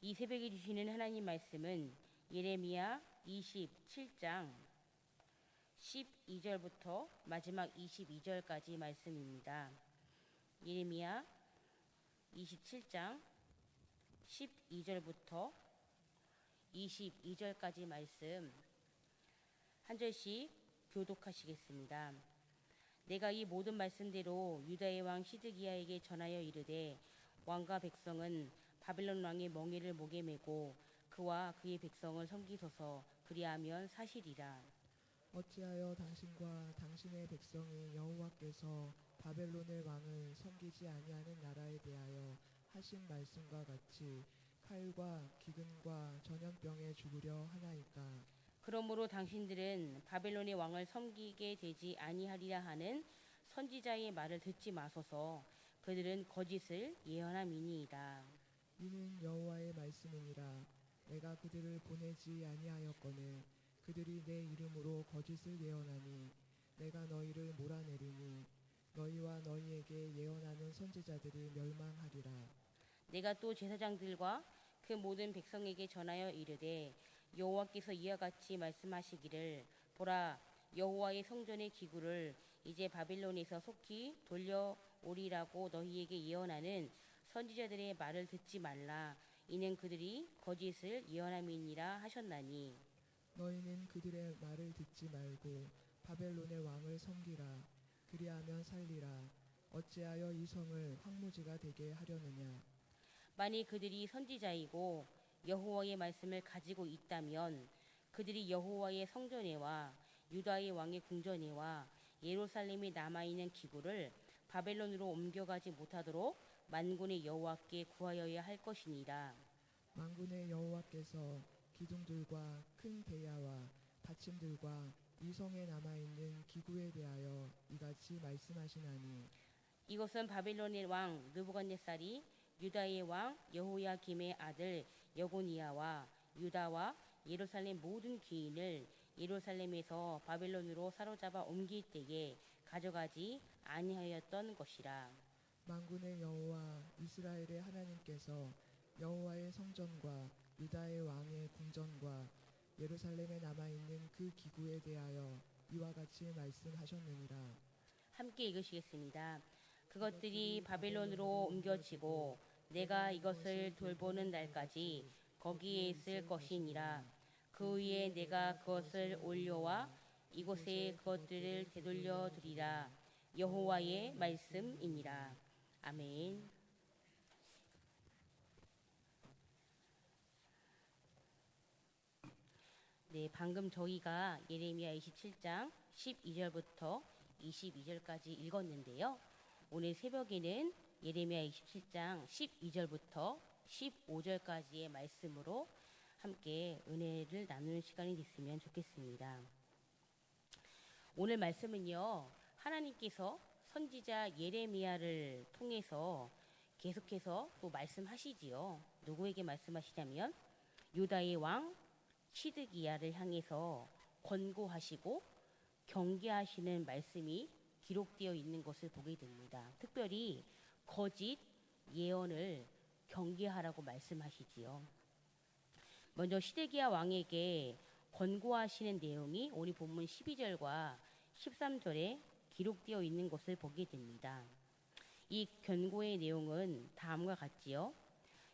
이 새벽에 주시는 하나님 말씀은 예레미야 27장 12절부터 마지막 22절까지 말씀입니다. 예레미야 27장 12절부터 22절까지 말씀 한 절씩 교독하시겠습니다. 내가 이 모든 말씀대로 유다의 왕 시드기야에게 전하여 이르되 왕과 백성은 바벨론 왕의 멍에를 목에 메고 그와 그의 백성을 섬기소서. 그리하면 사실이라. 어찌하여 당신과 당신의 백성이 여호와께서 바벨론의 왕을 섬기지 아니하는 나라에 대하여 하신 말씀과 같이 칼과 기근과 전염병에 죽으려 하나이까? 그러므로 당신들은 바벨론의 왕을 섬기게 되지 아니하리라 하는 선지자의 말을 듣지 마소서. 그들은 거짓을 예언함이니이다. 이는 여호와의 말씀이니라. 내가 그들을 보내지 아니하였거늘 그들이 내 이름으로 거짓을 예언하니 내가 너희를 몰아내리니 너희와 너희에게 예언하는 선지자들이 멸망하리라. 내가 또 제사장들과 그 모든 백성에게 전하여 이르되 여호와께서 이와 같이 말씀하시기를 보라, 여호와의 성전의 기구를 이제 바벨론에서 속히 돌려오리라고 너희에게 예언하는 선지자들의 말을 듣지 말라. 이는 그들이 거짓을 예언함이니라 하셨나니 너희는 그들의 말을 듣지 말고 바벨론의 왕을 섬기라. 그리하면 살리라. 어찌하여 이 성을 황무지가 되게 하려느냐? 만일 그들이 선지자이고 여호와의 말씀을 가지고 있다면 그들이 여호와의 성전에와 유다의 왕의 궁전에와 예루살렘에 남아있는 기구를 바벨론으로 옮겨가지 못하도록 만군의 여호와께 구하여야 할 것이니라. 만군의 여호와께서 기둥들과 큰 대야와 받침들과 이 성에 남아있는 기구에 대하여 이같이 말씀하시나니 이것은 바벨론의 왕 느부갓네살이 유다의 왕 여호야김의 아들 여고니아와 유다와 예루살렘 모든 귀인을 예루살렘에서 바벨론으로 사로잡아 옮길 때에 가져가지 아니하였던 것이라. 만군의 여호와 이스라엘의 하나님께서 여호와의 성전과 유다의 왕의 궁전과 예루살렘에 남아있는 그 기구에 대하여 이와 같이 말씀하셨느니라. 함께 읽으시겠습니다. 그것들이 바벨론으로 옮겨지고 내가 이것을 돌보는 날까지 거기에 있을 것이니라. 그 위에 내가 그것을 올려와 이곳에 그것들을 되돌려 두리라. 여호와의 말씀이니라. 아멘. 네, 방금 저희가 예레미야 27장 12절부터 22절까지 읽었는데요. 오늘 새벽에는 예레미야 27장 12절부터 15절까지의 말씀으로 함께 은혜를 나누는 시간이 됐으면 좋겠습니다. 오늘 말씀은요, 하나님께서 선지자 예레미야를 통해서 계속해서 또 말씀하시지요. 누구에게 말씀하시냐면 유다의 왕 시드기야를 향해서 권고하시고 경계하시는 말씀이 기록되어 있는 것을 보게 됩니다. 특별히 거짓 예언을 경계하라고 말씀하시지요. 먼저 시드기야 왕에게 권고하시는 내용이 오늘 본문 12절과 13절에 기록되어 있는 것을 보게 됩니다. 이 권고의 내용은 다음과 같지요.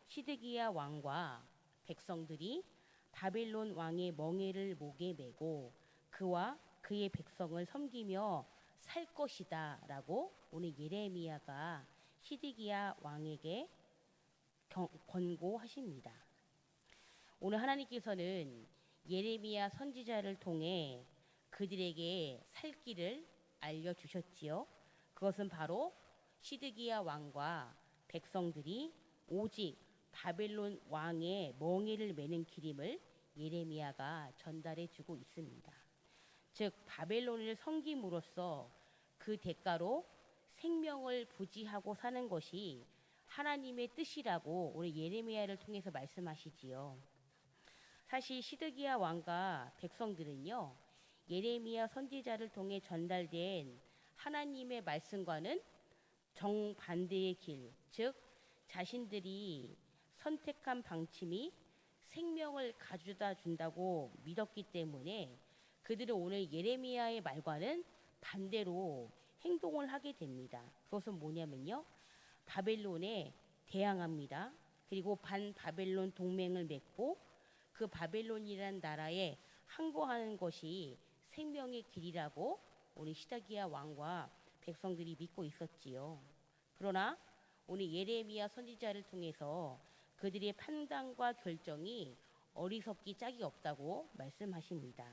시드기야 왕과 백성들이 바벨론 왕의 멍에를 목에 메고 그와 그의 백성을 섬기며 살 것이다 라고 오늘 예레미야가 시드기야 왕에게 권고하십니다. 오늘 하나님께서는 예레미야 선지자를 통해 그들에게 살 길을 알려주셨지요. 그것은 바로 시드기야 왕과 백성들이 오직 바벨론 왕의 멍에를 매는 길임을 예레미야가 전달해 주고 있습니다. 즉 바벨론을 섬김으로써 그 대가로 생명을 부지하고 사는 것이 하나님의 뜻이라고 오늘 예레미야를 통해서 말씀하시지요. 사실 시드기야 왕과 백성들은요, 예레미야 선지자를 통해 전달된 하나님의 말씀과는 정반대의 길, 즉 자신들이 선택한 방침이 생명을 가져다 준다고 믿었기 때문에 그들은 오늘 예레미야의 말과는 반대로 행동을 하게 됩니다. 그것은 뭐냐면요. 바벨론에 대항합니다. 그리고 반바벨론 동맹을 맺고 그 바벨론이라는 나라에 항거하는 것이 생명의 길이라고 우리 시드기야 왕과 백성들이 믿고 있었지요. 그러나 오늘 예레미야 선지자를 통해서 그들의 판단과 결정이 어리석기 짝이 없다고 말씀하십니다.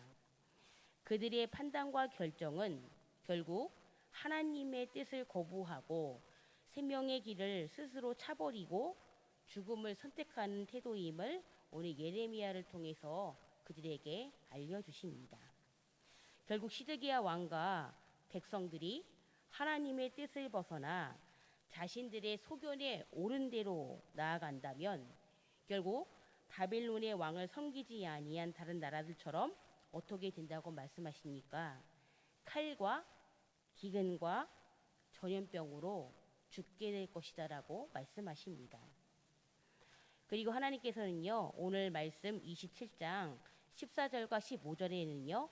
그들의 판단과 결정은 결국 하나님의 뜻을 거부하고 생명의 길을 스스로 차버리고 죽음을 선택하는 태도임을 오늘 예레미야를 통해서 그들에게 알려주십니다. 결국 시드기야 왕과 백성들이 하나님의 뜻을 벗어나 자신들의 소견에 옳은 대로 나아간다면 결국 바벨론의 왕을 섬기지 아니한 다른 나라들처럼 어떻게 된다고 말씀하십니까? 칼과 기근과 전염병으로 죽게 될 것이다라고 말씀하십니다. 그리고 하나님께서는요, 오늘 말씀 27장 14절과 15절에는요,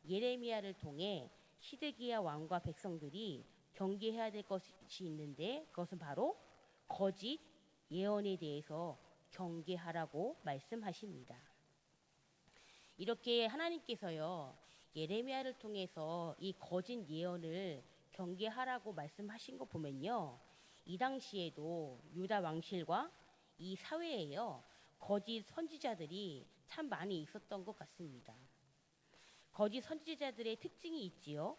예레미야를 통해 시드기야 왕과 백성들이 경계해야 될 것이 있는데 그것은 바로 거짓 예언에 대해서 경계하라고 말씀하십니다. 이렇게 하나님께서요, 예레미야를 통해서 이 거짓 예언을 경계하라고 말씀하신 거 보면요, 이 당시에도 유다 왕실과 이 사회에요, 거짓 선지자들이 참 많이 있었던 것 같습니다. 거짓 선지자들의 특징이 있지요.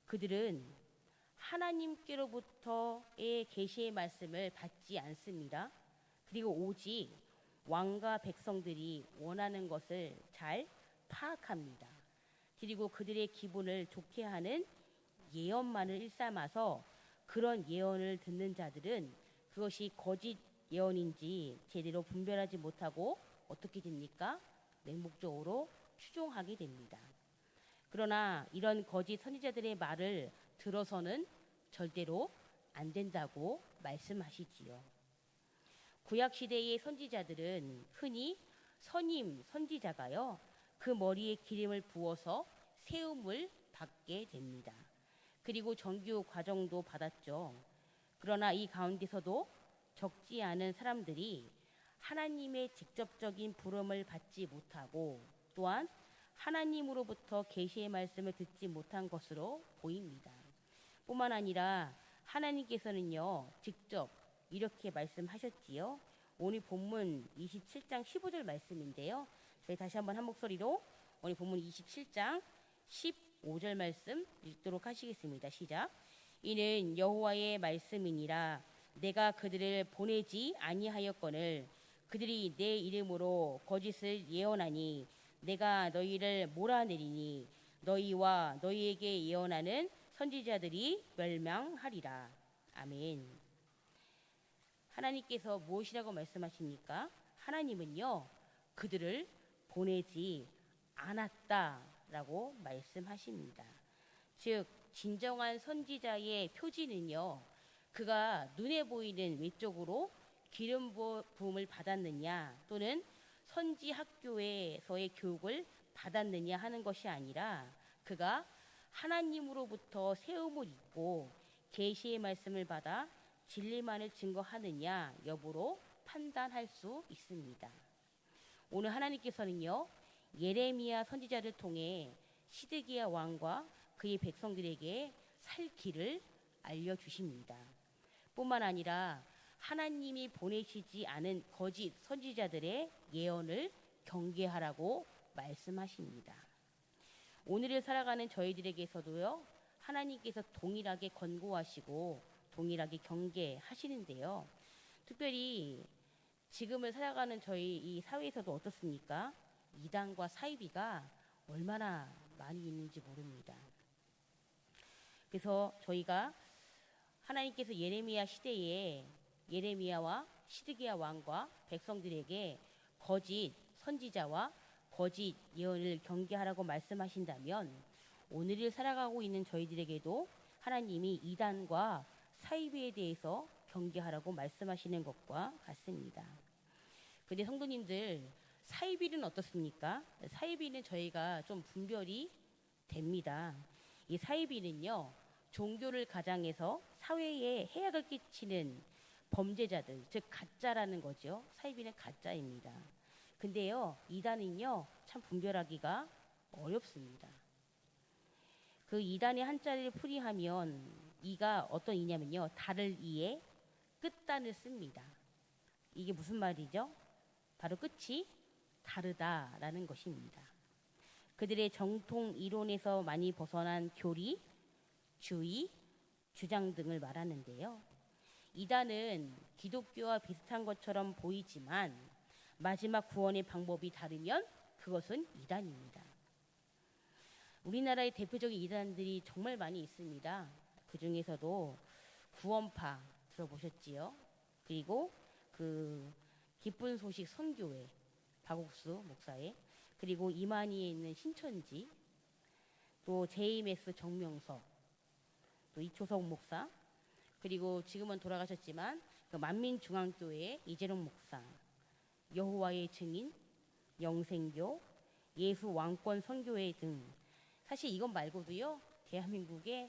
그들은 하나님께로부터의 계시의 말씀을 받지 않습니다. 그리고 오직 왕과 백성들이 원하는 것을 잘 파악합니다. 그리고 그들의 기분을 좋게 하는 예언만을 일삼아서 그런 예언을 듣는 자들은 그것이 거짓 예언인지 제대로 분별하지 못하고 어떻게 됩니까? 맹목적으로 추종하게 됩니다. 그러나 이런 거짓 선지자들의 말을 들어서는 절대로 안 된다고 말씀하시지요. 구약시대의 선지자들은 흔히 선임 선지자가요, 그 머리에 기름을 부어서 세움을 받게 됩니다. 그리고 정규 과정도 받았죠. 그러나 이 가운데서도 적지 않은 사람들이 하나님의 직접적인 부름을 받지 못하고 또한 하나님으로부터 계시의 말씀을 듣지 못한 것으로 보입니다. 뿐만 아니라 하나님께서는요, 직접 이렇게 말씀하셨지요. 오늘 본문 27장 15절 말씀인데요. 저희 다시 한번 한 목소리로 오늘 본문 27장 15절 말씀 읽도록 하시겠습니다. 시작. 이는 여호와의 말씀이니라. 내가 그들을 보내지 아니하였거늘 그들이 내 이름으로 거짓을 예언하니 내가 너희를 몰아내리니 너희와 너희에게 예언하는 선지자들이 멸망하리라. 아멘. 하나님께서 무엇이라고 말씀하십니까? 하나님은요, 그들을 보내지 않았다라고 말씀하십니다. 즉 진정한 선지자의 표지는요, 그가 눈에 보이는 외적으로 기름 부음을 받았느냐 또는 선지 학교에서의 교육을 받았느냐 하는 것이 아니라 그가 하나님으로부터 세움을 입고 계시의 말씀을 받아 진리만을 증거하느냐 여부로 판단할 수 있습니다. 오늘 하나님께서는요, 예레미야 선지자를 통해 시드기야 왕과 그의 백성들에게 살 길을 알려주십니다. 뿐만 아니라 하나님이 보내시지 않은 거짓 선지자들의 예언을 경계하라고 말씀하십니다. 오늘을 살아가는 저희들에게서도요, 하나님께서 동일하게 권고하시고 동일하게 경계하시는데요. 특별히 지금을 살아가는 저희 이 사회에서도 어떻습니까? 이단과 사이비가 얼마나 많이 있는지 모릅니다. 그래서 저희가 하나님께서 예레미야 시대에 예레미야와 시드기야 왕과 백성들에게 거짓 선지자와 거짓 예언을 경계하라고 말씀하신다면 오늘을 살아가고 있는 저희들에게도 하나님이 이단과 사이비에 대해서 경계하라고 말씀하시는 것과 같습니다. 근데 성도님들, 사이비는 어떻습니까? 사이비는 저희가 좀 분별이 됩니다. 이 사이비는요, 종교를 가장해서 사회에 해악을 끼치는 범죄자들, 즉 가짜라는 거죠. 사이비는 가짜입니다. 근데요, 이단은요, 참 분별하기가 어렵습니다. 그 이단의 한자리를 풀이하면 이가 어떤 이냐면요, 달을 이에 끝단을 씁니다. 이게 무슨 말이죠? 바로 끝이 다르다라는 것입니다. 그들의 정통 이론에서 많이 벗어난 교리, 주의, 주장 등을 말하는데요. 이단은 기독교와 비슷한 것처럼 보이지만 마지막 구원의 방법이 다르면 그것은 이단입니다. 우리나라의 대표적인 이단들이 정말 많이 있습니다. 그 중에서도 구원파 들어보셨지요? 그리고 그 기쁜 소식 선교회 박옥수 목사의, 그리고 이만희에 있는 신천지, 또 JMS 정명석, 또 이초석 목사, 그리고 지금은 돌아가셨지만 그 만민중앙교회 이재룡 목사, 여호와의 증인, 영생교, 예수왕권 선교회 등, 사실 이것 말고도요, 대한민국에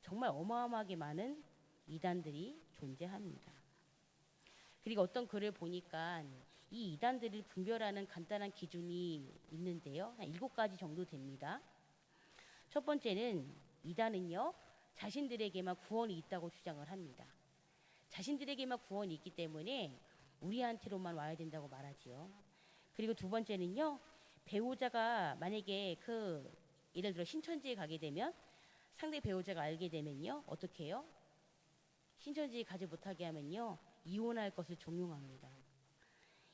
정말 어마어마하게 많은 이단들이 존재합니다. 그리고 어떤 글을 보니까 이 이단들을 분별하는 간단한 기준이 있는데요. 한 7가지 정도 됩니다. 첫 번째는, 이단은요, 자신들에게만 구원이 있다고 주장을 합니다. 자신들에게만 구원이 있기 때문에 우리한테로만 와야 된다고 말하지요. 그리고 두 번째는요, 배우자가 만약에 예를 들어 신천지에 가게 되면 상대 배우자가 알게 되면요, 어떻게 해요? 신천지에 가지 못하게 하면요, 이혼할 것을 종용합니다.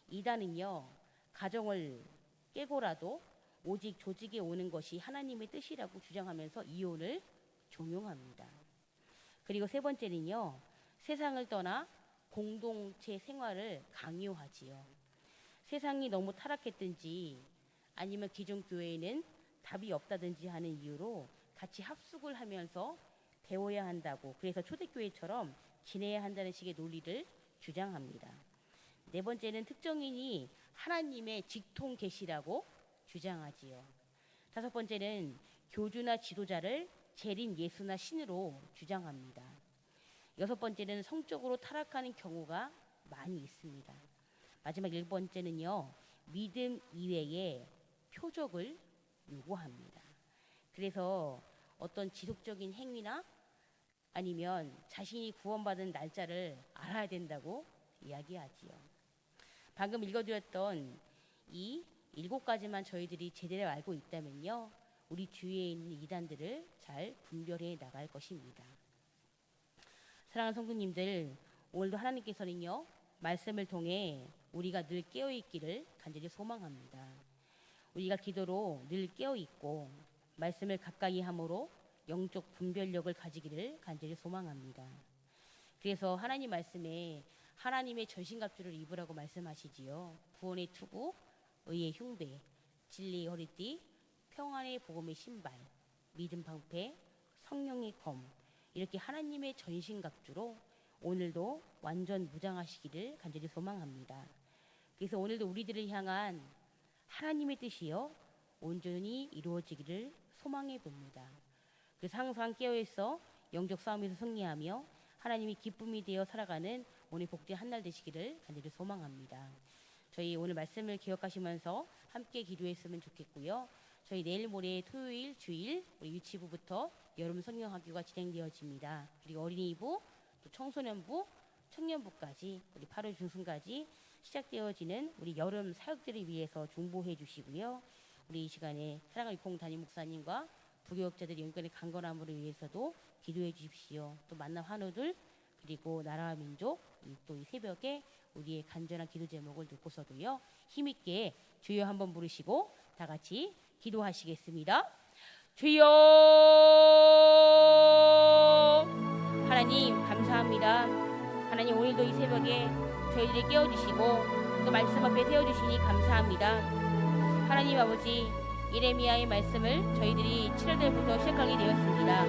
이단은요, 가정을 깨고라도 오직 조직에 오는 것이 하나님의 뜻이라고 주장하면서 이혼을 종용합니다. 그리고 세 번째는요, 세상을 떠나 공동체 생활을 강요하지요. 세상이 너무 타락했든지 아니면 기존 교회에는 답이 없다든지 하는 이유로 같이 합숙을 하면서 배워야 한다고, 그래서 초대교회처럼 지내야 한다는 식의 논리를 주장합니다. 네 번째는 특정인이 하나님의 직통 계시라고 주장하지요. 다섯 번째는 교주나 지도자를 재림 예수나 신으로 주장합니다. 여섯 번째는 성적으로 타락하는 경우가 많이 있습니다. 마지막 7번째는요, 믿음 이외에 표적을 요구합니다. 그래서 어떤 지속적인 행위나 아니면 자신이 구원받은 날짜를 알아야 된다고 이야기하지요. 방금 읽어드렸던 이 7가지만 저희들이 제대로 알고 있다면요, 우리 주위에 있는 이단들을 잘 분별해 나갈 것입니다. 사랑하는 성도님들, 오늘도 하나님께서는요, 말씀을 통해 우리가 늘 깨어있기를 간절히 소망합니다. 우리가 기도로 늘 깨어있고 말씀을 가까이 함으로 영적 분별력을 가지기를 간절히 소망합니다. 그래서 하나님 말씀에 하나님의 전신갑주를 입으라고 말씀하시지요. 구원의 투구, 의의 흉배, 진리의 허리띠, 평안의 복음의 신발, 믿음 방패, 성령의 검, 이렇게 하나님의 전신갑주로 오늘도 완전 무장하시기를 간절히 소망합니다. 그래서 오늘도 우리들을 향한 하나님의 뜻이요, 온전히 이루어지기를 소망해 봅니다. 그래서 항상 깨어있어 영적 싸움에서 승리하며 하나님이 기쁨이 되어 살아가는 오늘 복된 한날 되시기를 간절히 소망합니다. 저희 오늘 말씀을 기억하시면서 함께 기도했으면 좋겠고요. 저희 내일 모레 토요일, 주일 우리 유치부부터 여름 성경학교가 진행되어집니다. 그리고 어린이부, 또 청소년부, 청년부까지 우리 8월 중순까지 시작되어지는 우리 여름 사역들을 위해서 중보해 주시고요. 우리 이 시간에 사랑하는 육공 담임 목사님과 부교육자들의 영권의 강건함을 위해서도 기도해 주십시오. 또 만남 환우들, 그리고 나라와 민족, 또 이 새벽에 우리의 간절한 기도 제목을 듣고서도요, 힘있게 주여 한번 부르시고 다 같이 기도하시겠습니다. 주여! 하나님 감사합니다. 하나님, 오늘도 이 새벽에 저희들이 깨워주시고 또 말씀 앞에 세워주시니 감사합니다. 하나님 아버지, 예레미야의 말씀을 저희들이 7월달부터 시작하게 되었습니다.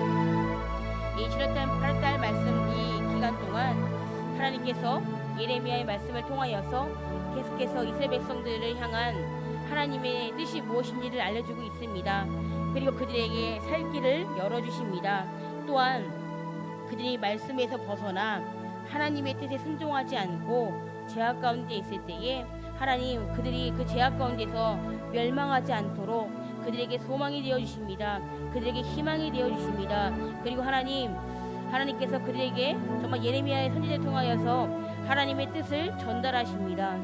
이 7월달, 8월달 말씀 이 기간 동안 하나님께서 예레미야의 말씀을 통하여서 계속해서 이스라엘 백성들을 향한 하나님의 뜻이 무엇인지를 알려주고 있습니다. 그리고 그들에게 살 길을 열어주십니다. 또한 그들이 말씀에서 벗어나 하나님의 뜻에 순종하지 않고 죄악 가운데 있을 때에 하나님 그들이 그 죄악 가운데서 멸망하지 않도록 그들에게 소망이 되어주십니다. 그들에게 희망이 되어주십니다. 그리고 하나님께서 그들에게 정말 예레미야의 선지자를 통하여서 하나님의 뜻을 전달하십니다.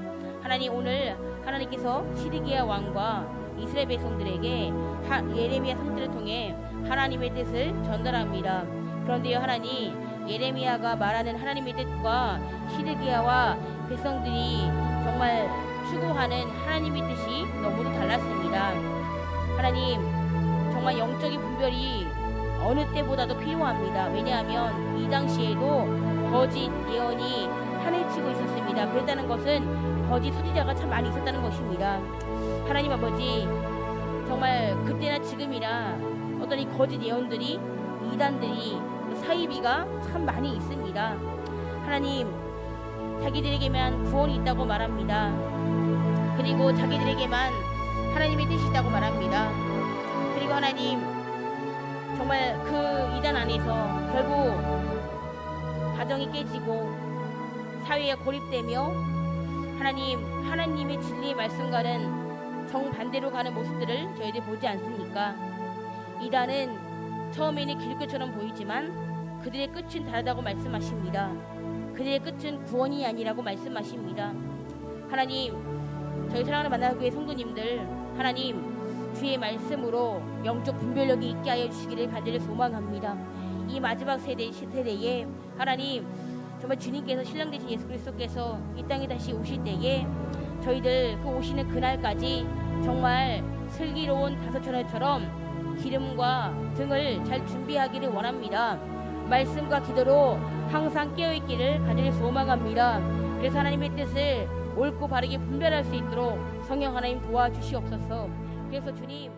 하나님 오늘 하나님께서 시드기야 왕과 이스라엘 백성들에게 예레미야 선지자를 통해 하나님의 뜻을 전달합니다. 그런데요 하나님 예레미야가 말하는 하나님의 뜻과 시드기야와 백성들이 정말 추구하는 하나님의 뜻이 너무도 달랐습니다. 하나님 정말 영적인 분별이 어느 때보다도 필요합니다. 왜냐하면 이 당시에도 거짓 예언이 판을 치고 있었습니다. 그랬다는 것은 거짓 선지자가 참 많이 있었다는 것입니다. 하나님 아버지 정말 그때나 지금이나 어떤 이 거짓 예언들이 이단들이 사이비가 참 많이 있습니다. 하나님 자기들에게만 구원이 있다고 말합니다. 그리고 자기들에게만 하나님의 뜻이 있다고 말합니다. 그리고 하나님 정말 그 이단 안에서 결국 가정이 깨지고 사회에 고립되며 하나님의 진리의 말씀과는 정반대로 가는 모습들을 저희들이 보지 않습니까? 이단은 처음에는 길끝처럼 보이지만 그들의 끝은 다르다고 말씀하십니다. 그들의 끝은 구원이 아니라고 말씀하십니다. 하나님 저희 사랑하는 만나교회 성도님들 하나님 주의 말씀으로 영적 분별력이 있게 하여 주시기를 간절히 소망합니다. 이 마지막 세대에 하나님 정말 주님께서 신랑 되신 예수 그리스도께서 이 땅에 다시 오실 때에 저희들 그 오시는 그날까지 정말 슬기로운 다섯처럼 기름과 등을 잘 준비하기를 원합니다. 말씀과 기도로 항상 깨어있기를 간절히 소망합니다. 그래서 하나님의 뜻을 옳고 바르게 분별할 수 있도록 성령 하나님 도와주시옵소서. 그래서 주님